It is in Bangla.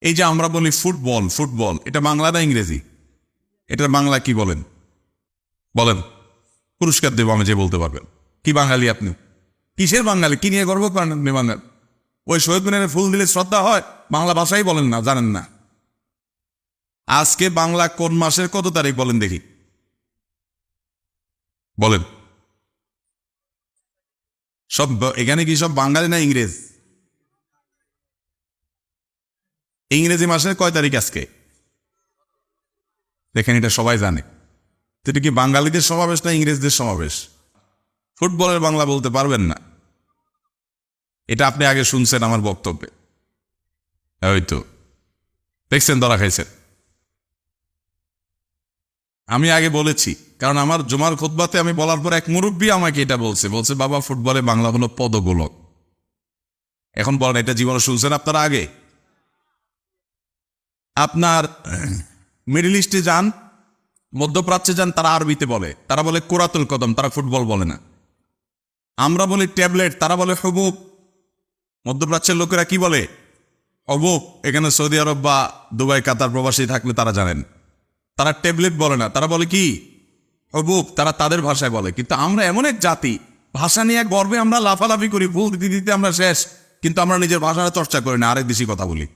এই যে আমরা বলি ফুটবল ফুটবল, এটা বাংলা না ইংরেজি? এটা বাংলা কি বলেন? বলেন, পুরস্কার দেবো আমি যে বলতে পারবেন। কি বাঙালি আপনি? কিসের বাঙালি? কি নিয়ে গর্ব করেন আপনি বাঙালি? ওই শহীদ মিনারে ফুল দিলে শ্রদ্ধা হয়? বাংলা ভাষাই বলেন না, জানেন না। আজকে বাংলা কোন মাসের কত তারিখ বলেন দেখি, বলেন। সব এখানে কি সব বাঙালি না ইংরেজ? ইংরেজি মাসের কয় তারিখ আজকে? দেখেন, এটা সবাই জানে। এটা কি বাঙালিদের সমাবেশ না ইংরেজদের সমাবেশ? ফুটবলের বাংলা বলতে পারবেন না, এটা আপনি আগে শুনছেন আমার বক্তব্যে। ওই তো দেখছেন, ধরা খাইছেন। আমি আগে বলেছি, কারণ আমার জুমার খুতবাতে আমি বলার পর এক মুরব্বী আমাকে এটা বলছে বাবা ফুটবলে বাংলা হলো পদগোলক। এখন বলেন, এটা জীবনে শুনছেন আপনারা আগে? আপনার মিডল ইস্টে যান, মধ্যপ্রাচ্যে যান, তারা আরবিতে বলে, তারা বলে কোরাতুল কদম, তারা ফুটবল বলে না। আমরা বলি ট্যাবলেট, তারা বলে হবুব। মধ্যপ্রাচ্যের লোকেরা কি বলে? হবুব। এখানে সৌদি আরব বা দুবাই কাতার প্রবাসী থাকলে তারা জানেন, তারা ট্যাবলেট বলে না, তারা বলে কি? হবুব। তারা তাদের ভাষায় বলে। কিন্তু আমরা এমন এক জাতি, ভাষা নিয়ে গর্বে আমরা লাফালাফি করি, ভুল দিতে দিতে আমরা শেষ, কিন্তু আমরা নিজের ভাষাটা চর্চা করি না, আরেক দেশি কথা বলি।